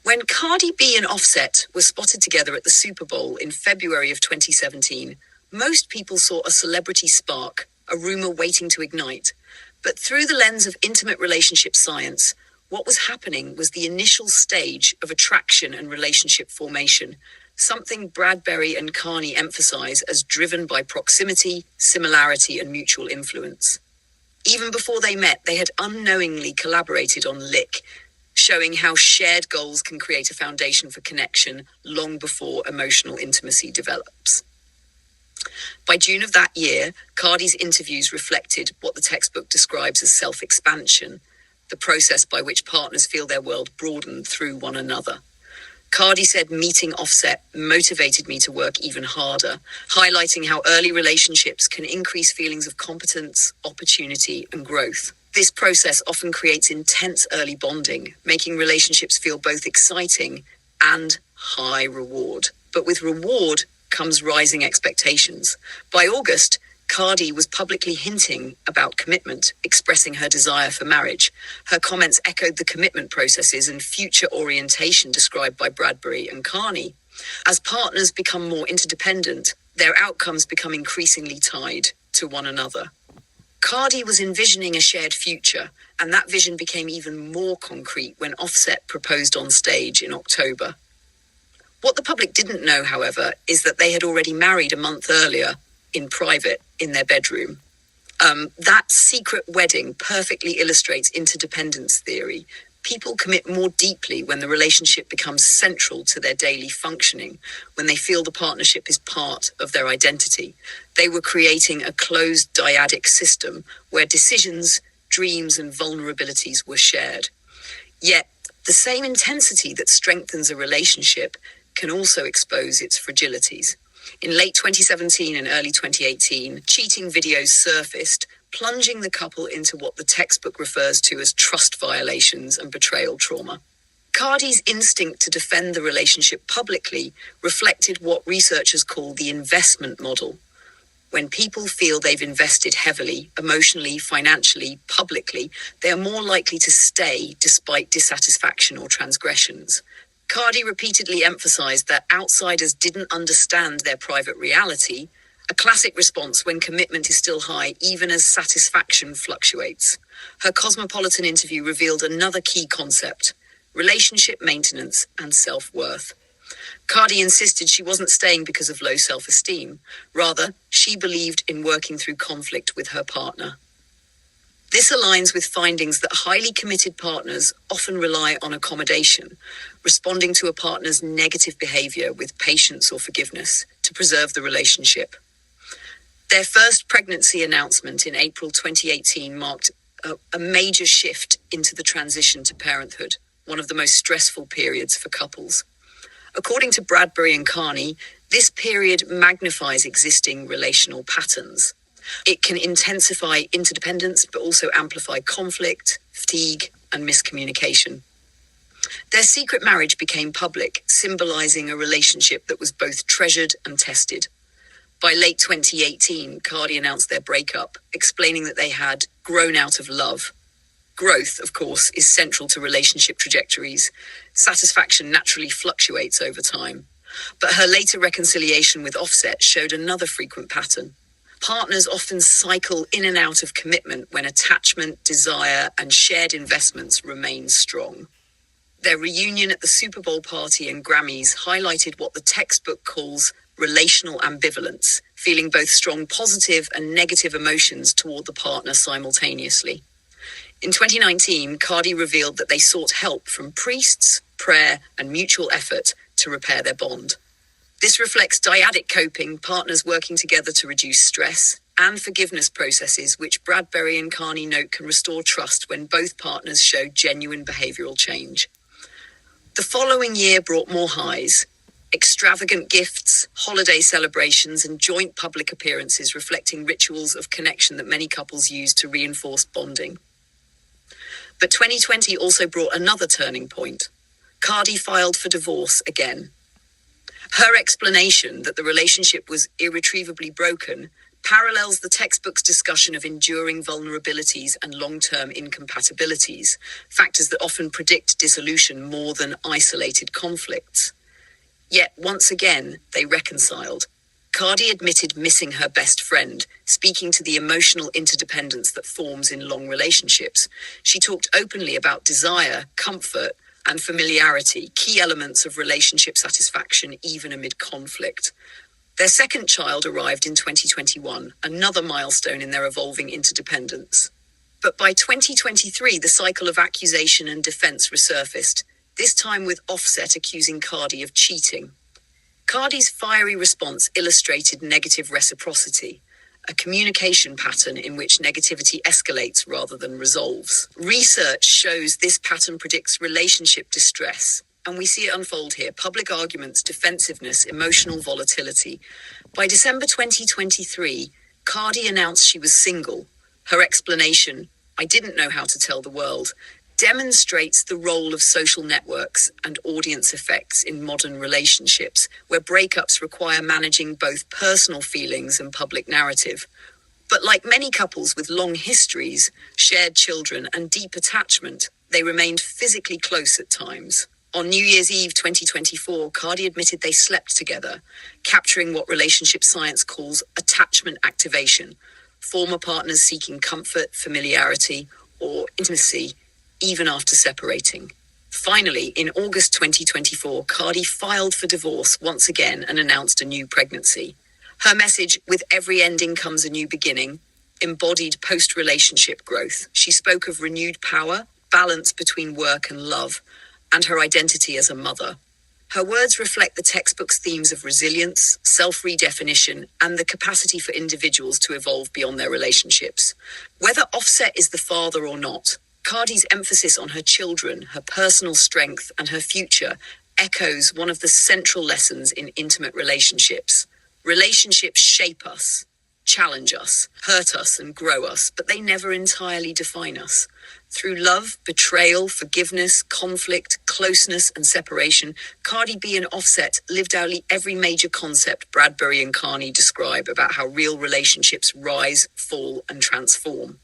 When Cardi B and Offset were spotted together at the Super Bowl in February of 2017, most people saw a celebrity spark, a rumor waiting to ignite. But through the lens of intimate relationship science, what was happening was the initial stage of attraction and relationship formation, something Bradbury and Carney emphasize as driven by proximity, similarity, and mutual influence. Even before they met, they had unknowingly collaborated on Lick, showing how shared goals can create a foundation for connection long before emotional intimacy develops. By June of that year, Cardi's interviews reflected what the textbook describes as self-expansion, the process by which partners feel their world broaden through one another. Cardi said meeting Offset motivated me to work even harder, highlighting how early relationships can increase feelings of competence, opportunity, and growth. This process often creates intense early bonding, making relationships feel both exciting and high reward. But with reward comes rising expectations. By August, Cardi was publicly hinting about commitment, expressing her desire for marriage. Her comments echoed the commitment processes and future orientation described by Bradbury and Carney. As partners become more interdependent, their outcomes become increasingly tied to one another. Cardi was envisioning a shared future, and that vision became even more concrete when Offset proposed on stage in October. What the public didn't know, however, is that they had already married a month earlier, in private, in their bedroom. That secret wedding perfectly illustrates interdependence theory. People commit more deeply when the relationship becomes central to their daily functioning, when they feel the partnership is part of their identity. They were creating a closed dyadic system where decisions, dreams, and vulnerabilities were shared. Yet, the same intensity that strengthens a relationship can also expose its fragilities. In late 2017 and early 2018, cheating videos surfaced, plunging the couple into what the textbook refers to as trust violations and betrayal trauma. Cardi's instinct to defend the relationship publicly reflected what researchers call the investment model. When people feel they've invested heavily, emotionally, financially, publicly, they are more likely to stay despite dissatisfaction or transgressions. Cardi repeatedly emphasized that outsiders didn't understand their private reality, a classic response when commitment is still high, even as satisfaction fluctuates. Her Cosmopolitan interview revealed another key concept: relationship maintenance and self-worth. Cardi insisted she wasn't staying because of low self-esteem. Rather, she believed in working through conflict with her partner. This aligns with findings that highly committed partners often rely on accommodation, responding to a partner's negative behavior with patience or forgiveness to preserve the relationship. Their first pregnancy announcement in April 2018 marked a major shift into the transition to parenthood, one of the most stressful periods for couples. According to Bradbury and Carney, this period magnifies existing relational patterns. It can intensify interdependence, but also amplify conflict, fatigue, and miscommunication. Their secret marriage became public, symbolizing a relationship that was both treasured and tested. By late 2018, Cardi announced their breakup, explaining that they had grown out of love. Growth, of course, is central to relationship trajectories. Satisfaction naturally fluctuates over time. But her later reconciliation with Offset showed another frequent pattern. Partners often cycle in and out of commitment when attachment, desire, and shared investments remain strong. Their reunion at the Super Bowl party and Grammys highlighted what the textbook calls relational ambivalence, feeling both strong positive and negative emotions toward the partner simultaneously. In 2019, Cardi revealed that they sought help from priests, prayer, and mutual effort to repair their bond. This reflects dyadic coping, partners working together to reduce stress, and forgiveness processes, which Bradbury and Carney note can restore trust when both partners show genuine behavioral change. The following year brought more highs: extravagant gifts, holiday celebrations, and joint public appearances reflecting rituals of connection that many couples use to reinforce bonding. But 2020 also brought another turning point. Cardi filed for divorce again. Her explanation that the relationship was irretrievably broken parallels the textbook's discussion of enduring vulnerabilities and long-term incompatibilities, factors that often predict dissolution more than isolated conflicts. Yet, once again, they reconciled. Cardi admitted missing her best friend, speaking to the emotional interdependence that forms in long relationships. She talked openly about desire, comfort, and familiarity, key elements of relationship satisfaction even amid conflict. Their second child arrived in 2021, another milestone in their evolving interdependence. But by 2023, the cycle of accusation and defense resurfaced, this time with Offset accusing Cardi of cheating. Cardi's fiery response illustrated negative reciprocity, a communication pattern in which negativity escalates rather than resolves. Research shows this pattern predicts relationship distress, and we see it unfold here: public arguments, defensiveness, emotional volatility. By December 2023, Cardi announced she was single. Her explanation, "I didn't know how to tell the world," demonstrates the role of social networks and audience effects in modern relationships, where breakups require managing both personal feelings and public narrative. But like many couples with long histories, shared children, and deep attachment, they remained physically close at times. On New Year's Eve 2024, Cardi admitted they slept together, capturing what relationship science calls attachment activation, former partners seeking comfort, familiarity, or intimacy even after separating. Finally, in August 2024, Cardi filed for divorce once again and announced a new pregnancy. Her message, "With every ending comes a new beginning," embodied post-relationship growth. She spoke of renewed power, balance between work and love, and her identity as a mother. Her words reflect the textbook's themes of resilience, self-redefinition, and the capacity for individuals to evolve beyond their relationships. Whether Offset is the father or not, Cardi's emphasis on her children, her personal strength, and her future echoes one of the central lessons in intimate relationships. Relationships shape us, challenge us, hurt us, and grow us, but they never entirely define us. Through love, betrayal, forgiveness, conflict, closeness, and separation, Cardi B and Offset lived out every major concept Bradbury and Carney describe about how real relationships rise, fall, and transform.